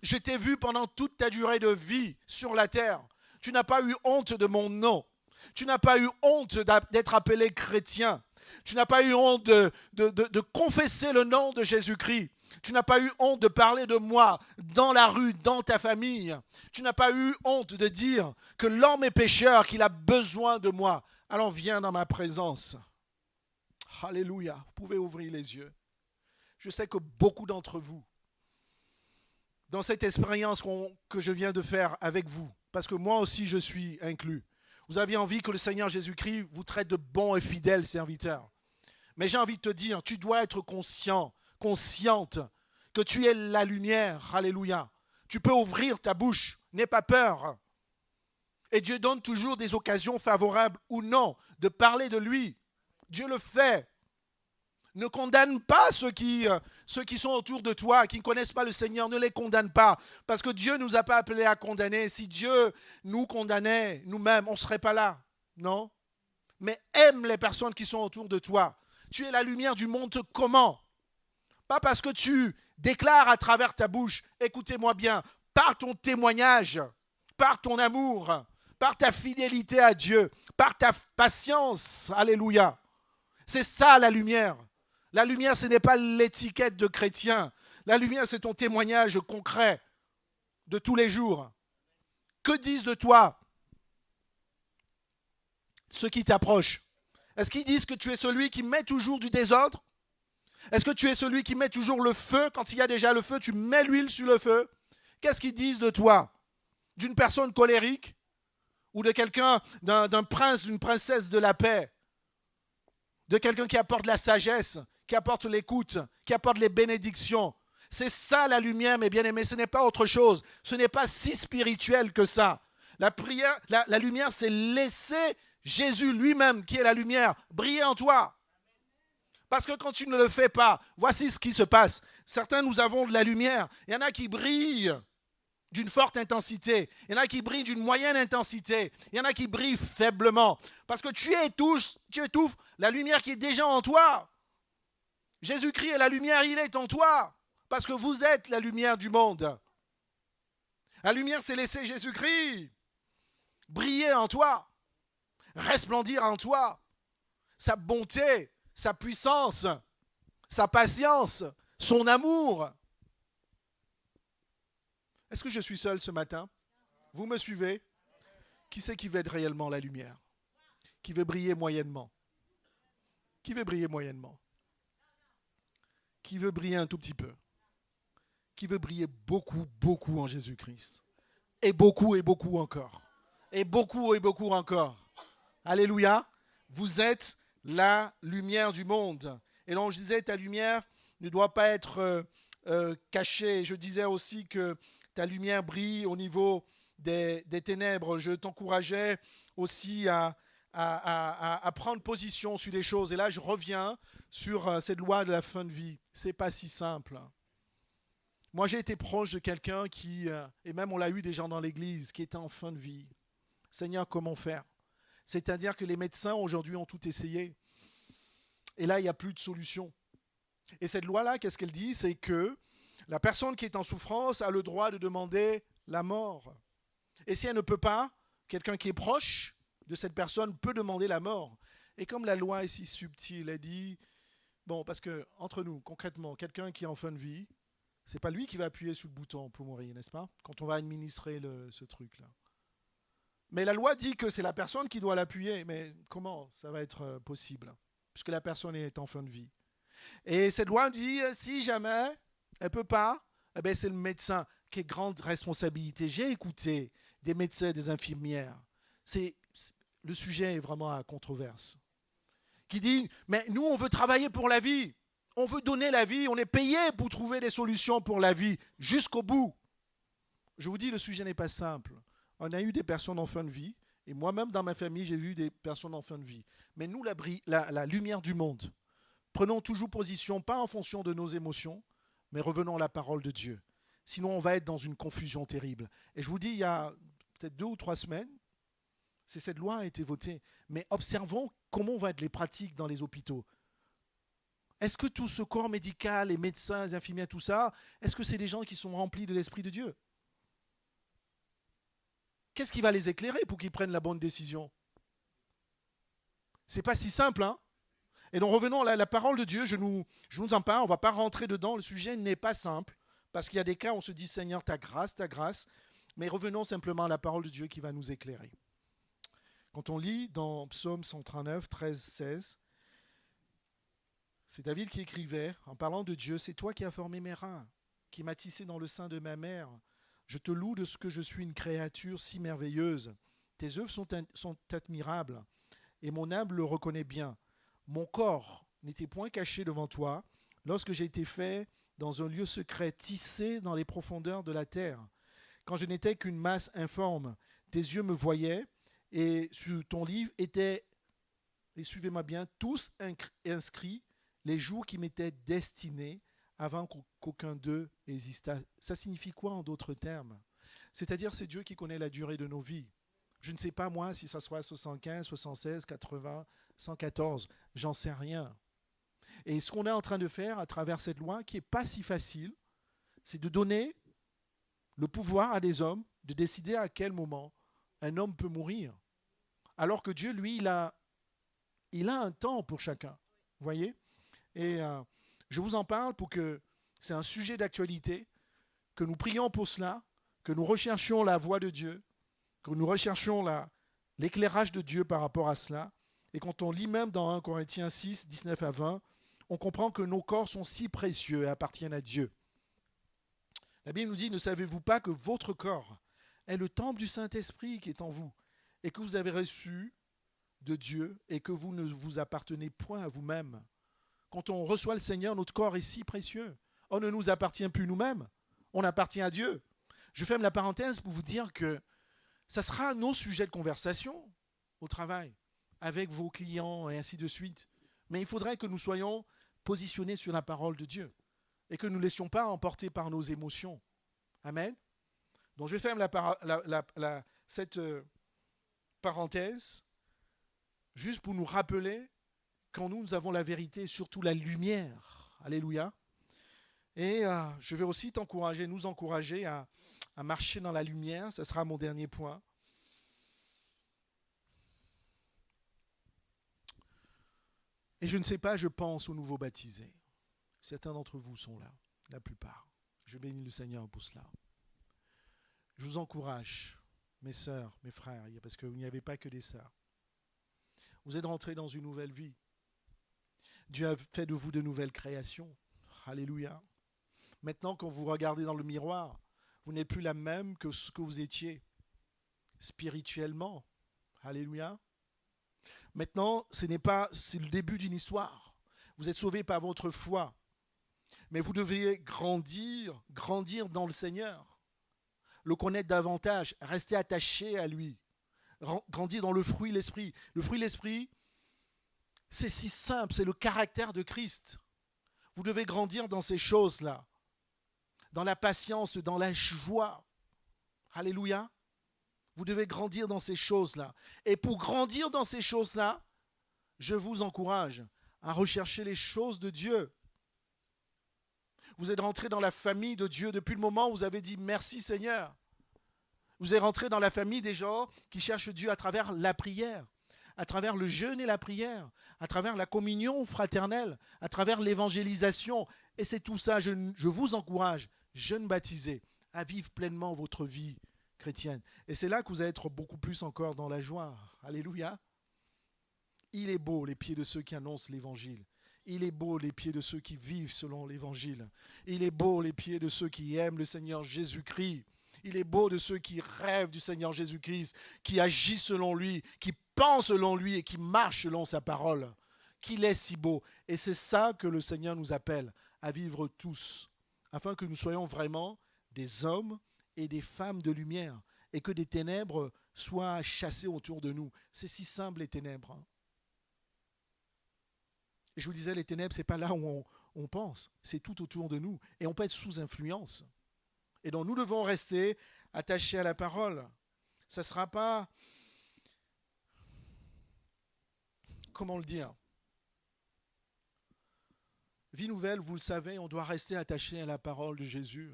Je t'ai vu pendant toute ta durée de vie sur la terre. Tu n'as pas eu honte de mon nom. Tu n'as pas eu honte d'être appelé chrétien. Tu n'as pas eu honte de confesser le nom de Jésus-Christ. Tu n'as pas eu honte de parler de moi dans la rue, dans ta famille. Tu n'as pas eu honte de dire que l'homme est pécheur, qu'il a besoin de moi. Alors viens dans ma présence. Alléluia. Vous pouvez ouvrir les yeux. Je sais que beaucoup d'entre vous, dans cette expérience que je viens de faire avec vous, parce que moi aussi je suis inclus, vous aviez envie que le Seigneur Jésus-Christ vous traite de bons et fidèles serviteurs. Mais j'ai envie de te dire, tu dois être consciente que tu es la lumière. Alléluia. Tu peux ouvrir ta bouche, n'aie pas peur. Et Dieu donne toujours des occasions favorables ou non de parler de lui. Dieu le fait. Ne condamne pas ceux qui sont autour de toi, qui ne connaissent pas le Seigneur, ne les condamne pas. Parce que Dieu ne nous a pas appelés à condamner. Si Dieu nous condamnait nous-mêmes, on ne serait pas là. Non? Mais aime les personnes qui sont autour de toi. Tu es la lumière du monde. Comment? Pas parce que tu déclares à travers ta bouche, écoutez-moi bien, par ton témoignage, par ton amour, par ta fidélité à Dieu, par ta patience. Alléluia. C'est ça la lumière. La lumière, ce n'est pas l'étiquette de chrétien. La lumière, c'est ton témoignage concret de tous les jours. Que disent de toi ceux qui t'approchent? Est-ce qu'ils disent que tu es celui qui met toujours du désordre? Est-ce que tu es celui qui met toujours le feu? Quand il y a déjà le feu, tu mets l'huile sur le feu? Qu'est-ce qu'ils disent de toi? D'une personne colérique? Ou de quelqu'un, d'un prince, d'une princesse de la paix? De quelqu'un qui apporte la sagesse, qui apporte l'écoute, qui apporte les bénédictions. C'est ça la lumière, mes bien-aimés, ce n'est pas autre chose. Ce n'est pas si spirituel que ça. La prière, la lumière, c'est laisser Jésus lui-même, qui est la lumière, briller en toi. Parce que quand tu ne le fais pas, voici ce qui se passe. Certains, nous avons de la lumière. Il y en a qui brillent d'une forte intensité. Il y en a qui brillent d'une moyenne intensité. Il y en a qui brillent faiblement. Parce que tu étouffes la lumière qui est déjà en toi. Jésus-Christ est la lumière, il est en toi. Parce que vous êtes la lumière du monde. La lumière, c'est laisser Jésus-Christ briller en toi, resplendir en toi. Sa bonté, sa puissance, sa patience, son amour. Est-ce que je suis seul ce matin? Vous me suivez? Qui c'est qui veut être réellement la lumière? Qui veut briller moyennement? Qui veut briller moyennement? Qui veut briller un tout petit peu? Qui veut briller beaucoup, beaucoup en Jésus-Christ? Et beaucoup encore. Et beaucoup encore. Alléluia. Vous êtes la lumière du monde. Et donc je disais, ta lumière ne doit pas être cachée. Je disais aussi que ta lumière brille au niveau des ténèbres. Je t'encourageais aussi à prendre position sur des choses. Et là, je reviens sur cette loi de la fin de vie. Ce n'est pas si simple. Moi, j'ai été proche de quelqu'un qui, et même on l'a eu des gens dans l'église, qui était en fin de vie. Seigneur, comment faire? C'est-à-dire que les médecins, aujourd'hui, ont tout essayé. Et là, il n'y a plus de solution. Et cette loi-là, qu'est-ce qu'elle dit? C'est que la personne qui est en souffrance a le droit de demander la mort. Et si elle ne peut pas, quelqu'un qui est proche de cette personne peut demander la mort. Et comme la loi est si subtile, elle dit, bon, parce que entre nous, concrètement, quelqu'un qui est en fin de vie, c'est pas lui qui va appuyer sur le bouton pour mourir, n'est-ce pas? Quand on va administrer ce truc-là. Mais la loi dit que c'est la personne qui doit l'appuyer. Mais comment ça va être possible? Puisque la personne est en fin de vie. Et cette loi dit, si jamais elle ne peut pas, eh bien c'est le médecin qui a grande responsabilité. J'ai écouté des médecins, des infirmières. Le sujet est vraiment à controverse. Qui dit, mais nous, on veut travailler pour la vie. On veut donner la vie. On est payé pour trouver des solutions pour la vie jusqu'au bout. Je vous dis, le sujet n'est pas simple. On a eu des personnes en fin de vie. Et moi-même, dans ma famille, j'ai vu des personnes en fin de vie. Mais nous, la lumière du monde, prenons toujours position, pas en fonction de nos émotions, mais revenons à la parole de Dieu. Sinon, on va être dans une confusion terrible. Et je vous dis, il y a peut-être 2 ou 3 semaines, cette loi a été votée. Mais observons comment vont être les pratiques dans les hôpitaux. Est-ce que tout ce corps médical, les médecins, les infirmiers, tout ça, est-ce que c'est des gens qui sont remplis de l'Esprit de Dieu? Qu'est-ce qui va les éclairer pour qu'ils prennent la bonne décision? C'est pas si simple, hein? Et donc revenons à la parole de Dieu, je nous en parle, on ne va pas rentrer dedans, le sujet n'est pas simple, parce qu'il y a des cas où on se dit Seigneur, ta grâce, mais revenons simplement à la parole de Dieu qui va nous éclairer. Quand on lit dans Psaume 139, 13, 16, c'est David qui écrivait, en parlant de Dieu, c'est toi qui as formé mes reins, qui m'as tissé dans le sein de ma mère. Je te loue de ce que je suis une créature si merveilleuse. Tes œuvres sont admirables, et mon âme le reconnaît bien. Mon corps n'était point caché devant toi, lorsque j'ai été fait dans un lieu secret, tissé dans les profondeurs de la terre. Quand je n'étais qu'une masse informe, tes yeux me voyaient, et sur ton livre étaient, et suivez-moi bien, tous inscrits les jours qui m'étaient destinés avant qu'aucun d'eux existât. Ça signifie quoi en d'autres termes? C'est-à-dire c'est Dieu qui connaît la durée de nos vies. Je ne sais pas moi si ça soit 75, 76, 80, 114, j'en sais rien. Et ce qu'on est en train de faire à travers cette loi, qui n'est pas si facile, c'est de donner le pouvoir à des hommes de décider à quel moment un homme peut mourir. Alors que Dieu, lui, il a un temps pour chacun. Vous voyez? Et je vous en parle pour que c'est un sujet d'actualité, que nous prions pour cela, que nous recherchions la voix de Dieu, que nous recherchions l'éclairage de Dieu par rapport à cela. Et quand on lit même dans 1 Corinthiens 6, 19 à 20, on comprend que nos corps sont si précieux et appartiennent à Dieu. La Bible nous dit, ne savez-vous pas que votre corps est le temple du Saint-Esprit qui est en vous et que vous avez reçu de Dieu et que vous ne vous appartenez point à vous-même. Quand on reçoit le Seigneur, notre corps est si précieux. On ne nous appartient plus nous-mêmes, on appartient à Dieu. Je ferme la parenthèse pour vous dire que ça sera nos sujets de conversation au travail, avec vos clients et ainsi de suite. Mais il faudrait que nous soyons positionnés sur la parole de Dieu et que nous ne laissions pas emporter par nos émotions. Amen. Donc je ferme cette parenthèse juste pour nous rappeler quand nous avons la vérité, surtout la lumière. Alléluia. Et je vais aussi nous encourager à marcher dans la lumière. Ce sera mon dernier point. Et je ne sais pas, je pense aux nouveaux baptisés. Certains d'entre vous sont là, la plupart. Je bénis le Seigneur pour cela. Je vous encourage, mes sœurs, mes frères, parce qu'il n'y avait pas que des sœurs. Vous êtes rentrés dans une nouvelle vie. Dieu a fait de vous de nouvelles créations. Alléluia. Maintenant, quand vous regardez dans le miroir, vous n'êtes plus la même que ce que vous étiez spirituellement. Alléluia. Maintenant, c'est le début d'une histoire. Vous êtes sauvés par votre foi. Mais vous devez grandir dans le Seigneur. Le connaître davantage, rester attaché à lui. Grandir dans le fruit de l'esprit. Le fruit de l'esprit, c'est si simple, c'est le caractère de Christ. Vous devez grandir dans ces choses-là. Dans la patience, dans la joie. Alléluia. Vous devez grandir dans ces choses-là. Et pour grandir dans ces choses-là, je vous encourage à rechercher les choses de Dieu. Vous êtes rentré dans la famille de Dieu depuis le moment où vous avez dit merci Seigneur. Vous êtes rentré dans la famille des gens qui cherchent Dieu à travers la prière, à travers le jeûne et la prière, à travers la communion fraternelle, à travers l'évangélisation. Et c'est tout ça, je vous encourage, jeunes baptisés, à vivre pleinement votre vie chrétienne. Et c'est là que vous allez être beaucoup plus encore dans la joie. Alléluia. Il est beau les pieds de ceux qui annoncent l'évangile. Il est beau les pieds de ceux qui vivent selon l'évangile. Il est beau les pieds de ceux qui aiment le Seigneur Jésus-Christ. Il est beau de ceux qui rêvent du Seigneur Jésus-Christ, qui agissent selon lui, qui pensent selon lui et qui marchent selon sa parole. Qu'il est si beau. Et c'est ça que le Seigneur nous appelle à vivre tous, afin que nous soyons vraiment des hommes et des femmes de lumière et que des ténèbres soient chassées autour de nous. C'est si simple les ténèbres. Et je vous disais, les ténèbres, ce n'est pas là où on pense, c'est tout autour de nous. Et on peut être sous influence. Et donc nous devons rester attachés à la parole. Ça ne sera pas, comment le dire, vie nouvelle, vous le savez, on doit rester attaché à la parole de Jésus.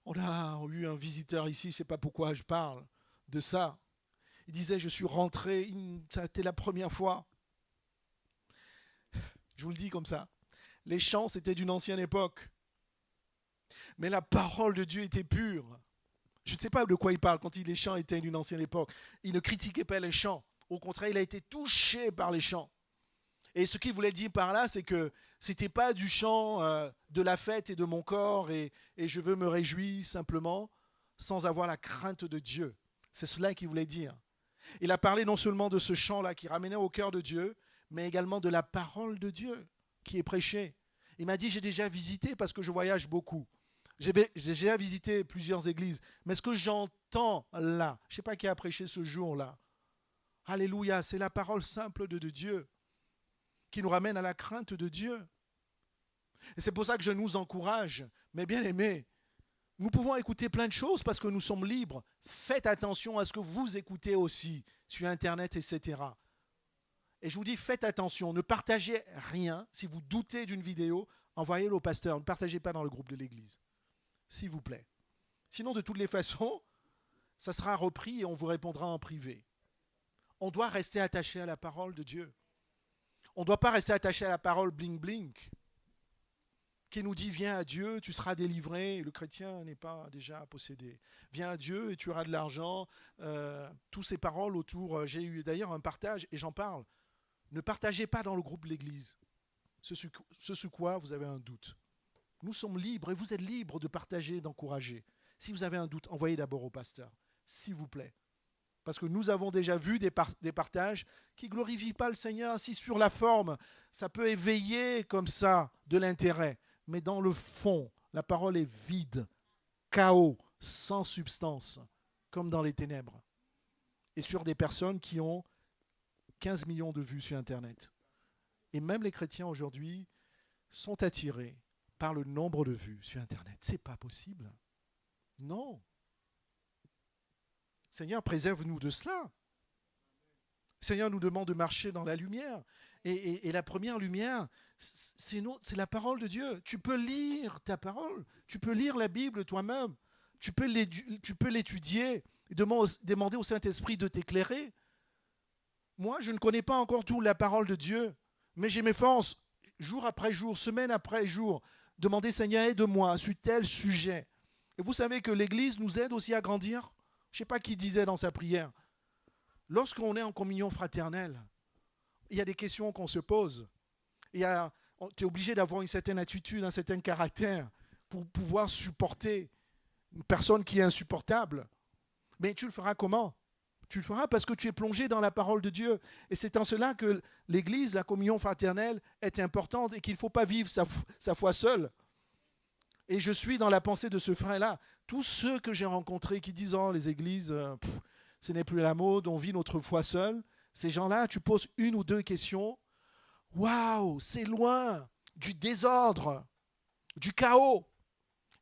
On a eu un visiteur ici, je ne sais pas pourquoi je parle de ça. Il disait, je suis rentré, ça a été la première fois. Je vous le dis comme ça. Les chants, c'était d'une ancienne époque. Mais la parole de Dieu était pure. Je ne sais pas de quoi il parle quand les chants étaient d'une ancienne époque. Il ne critiquait pas les chants. Au contraire, il a été touché par les chants. Et ce qu'il voulait dire par là, c'est que ce n'était pas du chant de la fête et de mon corps et je veux me réjouir simplement sans avoir la crainte de Dieu. C'est cela qu'il voulait dire. Il a parlé non seulement de ce chant-là qui ramenait au cœur de Dieu, mais également de la parole de Dieu qui est prêchée. Il m'a dit, j'ai déjà visité parce que je voyage beaucoup. J'ai déjà visité plusieurs églises. Mais ce que j'entends là, je ne sais pas qui a prêché ce jour-là. Alléluia, c'est la parole simple de Dieu qui nous ramène à la crainte de Dieu. Et c'est pour ça que je nous encourage, mes bien-aimés, nous pouvons écouter plein de choses parce que nous sommes libres. Faites attention à ce que vous écoutez aussi sur Internet, etc. Et je vous dis, faites attention, ne partagez rien. Si vous doutez d'une vidéo, envoyez-le au pasteur. Ne partagez pas dans le groupe de l'église, s'il vous plaît. Sinon, de toutes les façons, ça sera repris et on vous répondra en privé. On doit rester attaché à la parole de Dieu. On ne doit pas rester attaché à la parole blink-blink qui nous dit « Viens à Dieu, tu seras délivré ». Le chrétien n'est pas déjà possédé. « Viens à Dieu et tu auras de l'argent ». Toutes ces paroles autour. J'ai eu d'ailleurs un partage et j'en parle. Ne partagez pas dans le groupe de l'église ce sur quoi vous avez un doute. Nous sommes libres et vous êtes libres de partager, d'encourager. Si vous avez un doute, envoyez d'abord au pasteur, s'il vous plaît. Parce que nous avons déjà vu des partages qui ne glorifient pas le Seigneur. Si sur la forme, ça peut éveiller comme ça de l'intérêt. Mais dans le fond, la parole est vide, chaos, sans substance, comme dans les ténèbres. Et sur des personnes qui ont 15 millions de vues sur Internet. Et même les chrétiens aujourd'hui sont attirés par le nombre de vues sur Internet. Ce n'est pas possible. Non. Seigneur, préserve-nous de cela. Seigneur nous demande de marcher dans la lumière. Et la première lumière, c'est la parole de Dieu. Tu peux lire ta parole. Tu peux lire la Bible toi-même. Tu peux l'étudier et demander au Saint-Esprit de t'éclairer. Moi, je ne connais pas encore toute la parole de Dieu, mais je m'efforce jour après jour, semaine après jour, demander Seigneur, aide-moi sur tel sujet. Et vous savez que l'Église nous aide aussi à grandir. Je ne sais pas qui disait dans sa prière. Lorsqu'on est en communion fraternelle, il y a des questions qu'on se pose. Tu es obligé d'avoir une certaine attitude, un certain caractère pour pouvoir supporter une personne qui est insupportable. Mais tu le feras comment ? Tu le feras parce que tu es plongé dans la parole de Dieu. Et c'est en cela que l'Église, la communion fraternelle est importante et qu'il ne faut pas vivre sa foi seul. Et je suis dans la pensée de ce frère-là. Tous ceux que j'ai rencontrés qui disent « Oh, les églises, ce n'est plus la mode, on vit notre foi seul », ces gens-là, tu poses une ou deux questions. Waouh, c'est loin du désordre, du chaos,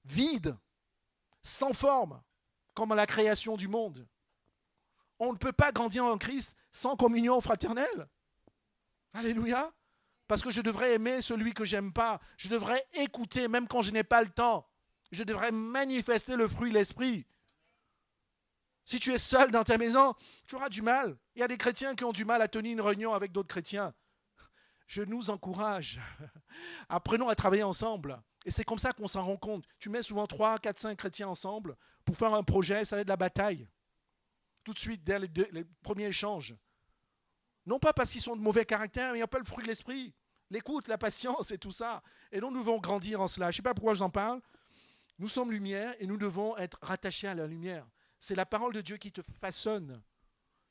vide, sans forme, comme la création du monde. On ne peut pas grandir en Christ sans communion fraternelle. Alléluia. Parce que je devrais aimer celui que je n'aime pas. Je devrais écouter même quand je n'ai pas le temps. Je devrais manifester le fruit de l'esprit. Si tu es seul dans ta maison, tu auras du mal. Il y a des chrétiens qui ont du mal à tenir une réunion avec d'autres chrétiens. Je nous encourage. Apprenons à travailler ensemble. Et c'est comme ça qu'on s'en rend compte. Tu mets souvent 3, 4, 5 chrétiens ensemble pour faire un projet, ça va être de la bataille. Tout de suite, dès les premiers échanges. Non pas parce qu'ils sont de mauvais caractère, mais il n'y a pas le fruit de l'esprit. L'écoute, la patience et tout ça. Et nous devons grandir en cela. Je ne sais pas pourquoi j'en parle. Nous sommes lumière et nous devons être rattachés à la lumière. C'est la parole de Dieu qui te façonne,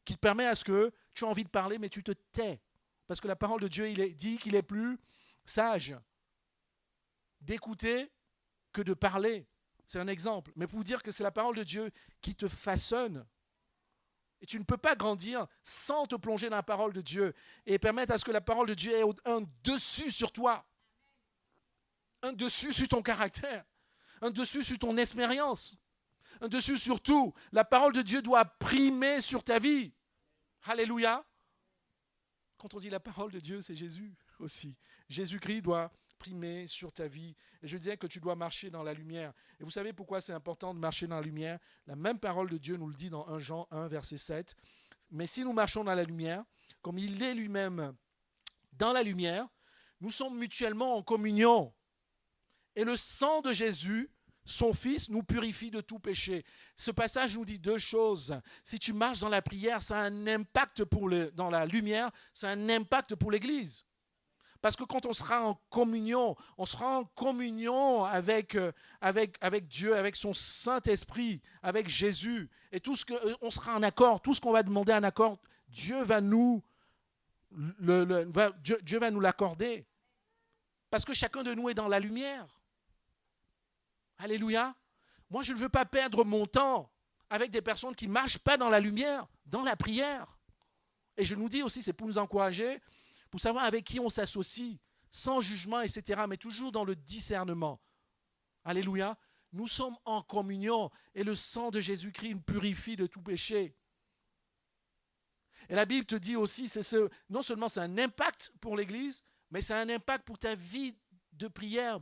qui te permet à ce que tu as envie de parler, mais tu te tais. Parce que la parole de Dieu, il dit qu'il est plus sage d'écouter que de parler. C'est un exemple. Mais pour vous dire que c'est la parole de Dieu qui te façonne. Et tu ne peux pas grandir sans te plonger dans la parole de Dieu et permettre à ce que la parole de Dieu ait un dessus sur toi, un dessus sur ton caractère, un dessus sur ton expérience, un dessus sur tout. La parole de Dieu doit primer sur ta vie. Alléluia. Quand on dit la parole de Dieu, c'est Jésus aussi. Jésus-Christ doit primer sur ta vie. Et je disais que tu dois marcher dans la lumière. Et vous savez pourquoi c'est important de marcher dans la lumière ? La même parole de Dieu nous le dit dans 1 Jean 1, verset 7. Mais si nous marchons dans la lumière, comme il est lui-même dans la lumière, nous sommes mutuellement en communion. Et le sang de Jésus, son Fils, nous purifie de tout péché. Ce passage nous dit deux choses. Si tu marches dans la prière, ça a un impact dans la lumière, ça a un impact pour l'Église. Parce que quand on sera en communion avec Dieu, avec son Saint-Esprit, avec Jésus, et on sera en accord, tout ce qu'on va demander en accord, Dieu va nous l'accorder. Parce que chacun de nous est dans la lumière. Alléluia. Moi, je ne veux pas perdre mon temps avec des personnes qui ne marchent pas dans la lumière, dans la prière. Et je nous dis aussi, c'est pour nous encourager, pour savoir avec qui on s'associe, sans jugement, etc., mais toujours dans le discernement. Alléluia. Nous sommes en communion et le sang de Jésus-Christ nous purifie de tout péché. Et la Bible te dit aussi, non seulement c'est un impact pour l'Église, mais c'est un impact pour ta vie de prière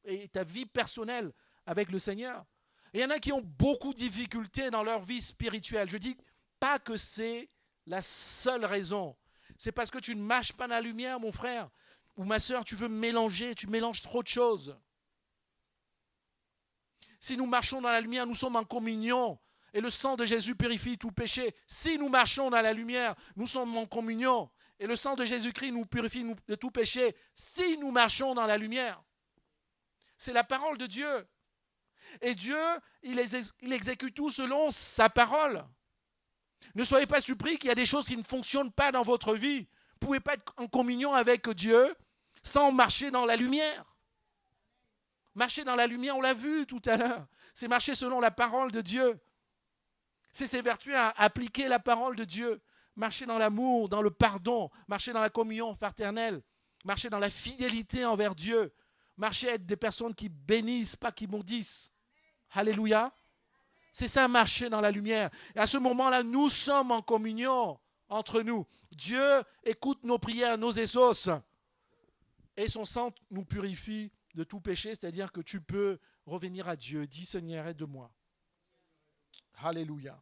et ta vie personnelle avec le Seigneur. Et il y en a qui ont beaucoup de difficultés dans leur vie spirituelle. Je ne dis pas que c'est la seule raison. C'est parce que tu ne marches pas dans la lumière, mon frère, ou ma soeur, tu veux mélanger, tu mélanges trop de choses. Si nous marchons dans la lumière, nous sommes en communion. Et le sang de Jésus purifie tout péché. Si nous marchons dans la lumière, nous sommes en communion. Et le sang de Jésus-Christ nous purifie de tout péché. Si nous marchons dans la lumière. C'est la parole de Dieu. Et Dieu, il exécute tout selon sa parole. Ne soyez pas surpris qu'il y a des choses qui ne fonctionnent pas dans votre vie. Vous ne pouvez pas être en communion avec Dieu sans marcher dans la lumière. Marcher dans la lumière, on l'a vu tout à l'heure. C'est marcher selon la parole de Dieu. C'est s'évertuer à appliquer la parole de Dieu. Marcher dans l'amour, dans le pardon, marcher dans la communion fraternelle, marcher dans la fidélité envers Dieu, marcher à être des personnes qui bénissent, pas qui maudissent. Alléluia. C'est ça, marcher dans la lumière. Et à ce moment-là, nous sommes en communion entre nous. Dieu écoute nos prières, nos essos. Et son sang nous purifie de tout péché, c'est-à-dire que tu peux revenir à Dieu. Dis, Seigneur, aide-moi. Alléluia.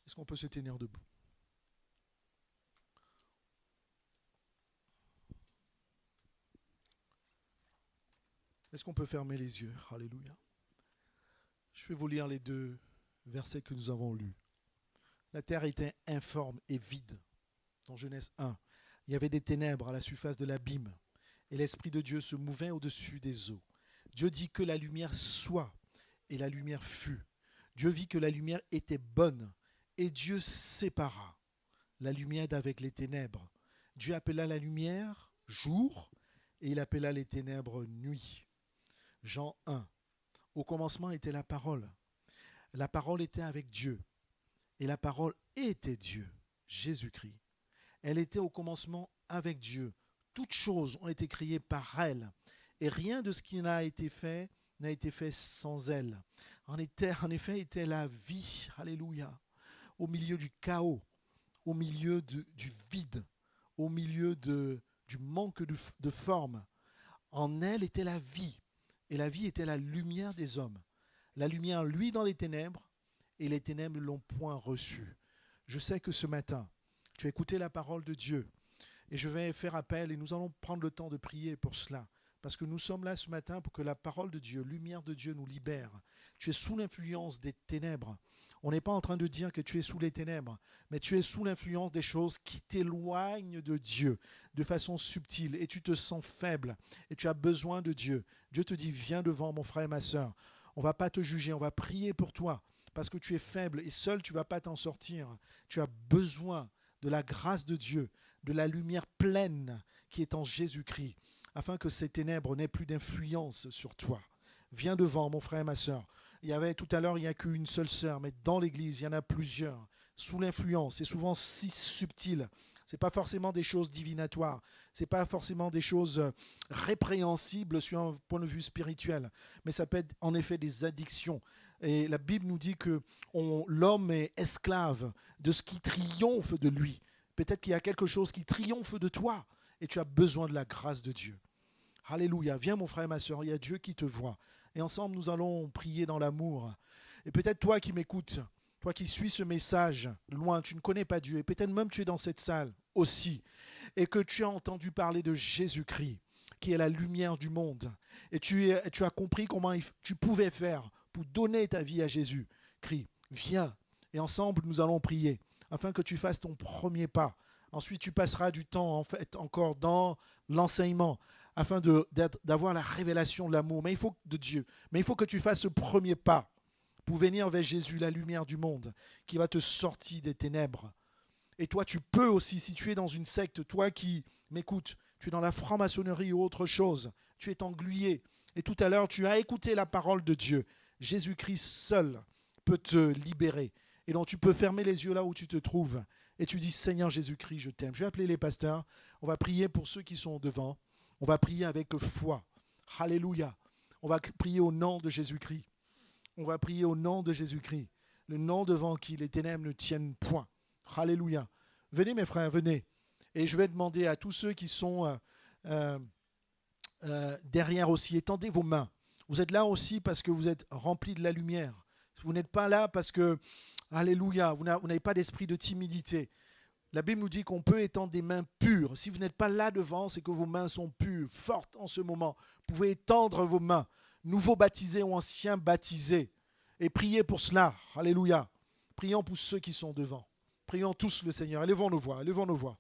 Est-ce qu'on peut se tenir debout? Est-ce qu'on peut fermer les yeux? Alléluia. Je vais vous lire les deux versets que nous avons lus. La terre était informe et vide. Dans Genèse 1, il y avait des ténèbres à la surface de l'abîme et l'Esprit de Dieu se mouvait au-dessus des eaux. Dieu dit que la lumière soit et la lumière fut. Dieu vit que la lumière était bonne et Dieu sépara la lumière d'avec les ténèbres. Dieu appela la lumière jour et il appela les ténèbres nuit. Jean 1. Au commencement était la parole. La parole était avec Dieu et la parole était Dieu, Jésus-Christ. Elle était au commencement avec Dieu. Toutes choses ont été créées par elle et rien de ce qui n'a été fait sans elle. En effet, était la vie, alléluia, au milieu du chaos, au milieu du vide, au milieu du manque de forme. En elle était la vie, et la vie était la lumière des hommes. La lumière, lui, dans les ténèbres, et les ténèbres ne l'ont point reçue. Je sais que ce matin, tu as écouté la parole de Dieu, et je vais faire appel, et nous allons prendre le temps de prier pour cela. Parce que nous sommes là ce matin pour que la parole de Dieu, lumière de Dieu nous libère. Tu es sous l'influence des ténèbres. On n'est pas en train de dire que tu es sous les ténèbres, mais tu es sous l'influence des choses qui t'éloignent de Dieu de façon subtile et tu te sens faible et tu as besoin de Dieu. Dieu te dit, viens devant mon frère et ma soeur. On ne va pas te juger, on va prier pour toi parce que tu es faible et seul tu ne vas pas t'en sortir. Tu as besoin de la grâce de Dieu, de la lumière pleine qui est en Jésus-Christ, afin que ces ténèbres n'aient plus d'influence sur toi. Viens devant, mon frère et ma soeur. Tout à l'heure, il n'y a qu'une seule sœur, mais dans l'église, il y en a plusieurs, sous l'influence. C'est souvent si subtil. Ce n'est pas forcément des choses divinatoires. Ce n'est pas forcément des choses répréhensibles sur un point de vue spirituel. Mais ça peut être en effet des addictions. Et la Bible nous dit que l'homme est esclave de ce qui triomphe de lui. Peut-être qu'il y a quelque chose qui triomphe de toi. Et tu as besoin de la grâce de Dieu. Alléluia. Viens mon frère et ma soeur, il y a Dieu qui te voit. Et ensemble, nous allons prier dans l'amour. Et peut-être toi qui m'écoutes, Toi qui suis ce message loin, tu ne connais pas Dieu, et peut-être même tu es dans cette salle aussi, et que tu as entendu parler de Jésus-Christ, qui est la lumière du monde, et tu as compris comment tu pouvais faire pour donner ta vie à Jésus-Christ. Viens, et ensemble nous allons prier, afin que tu fasses ton premier pas. Ensuite, tu passeras du temps en fait encore dans l'enseignement, afin d'avoir la révélation de l'amour de Dieu. Mais il faut que tu fasses ce premier pas pour venir vers Jésus, la lumière du monde, qui va te sortir des ténèbres. Et toi, tu peux aussi, si tu es dans une secte, toi qui m'écoutes, tu es dans la franc-maçonnerie ou autre chose, tu es englué. Et tout à l'heure, tu as écouté la parole de Dieu. Jésus-Christ seul peut te libérer. Et donc, tu peux fermer les yeux là où tu te trouves. Et tu dis, Seigneur Jésus-Christ, je t'aime. Je vais appeler les pasteurs. On va prier pour ceux qui sont devant. On va prier avec foi. Alléluia. On va prier au nom de Jésus-Christ. On va prier au nom de Jésus-Christ. Le nom devant qui les ténèbres ne tiennent point. Alléluia. Venez mes frères, venez. Et je vais demander à tous ceux qui sont derrière aussi, étendez vos mains. Vous êtes là aussi parce que vous êtes remplis de la lumière. Vous n'êtes pas là parce que, alléluia, vous n'avez pas d'esprit de timidité. La Bible nous dit qu'on peut étendre des mains pures. Si vous n'êtes pas là devant, c'est que vos mains sont pures, fortes en ce moment. Vous pouvez étendre vos mains, nouveaux baptisés ou anciens baptisés, et priez pour cela. Alléluia. Prions pour ceux qui sont devant. Prions tous le Seigneur. Élevons nos voix, élevons nos voix.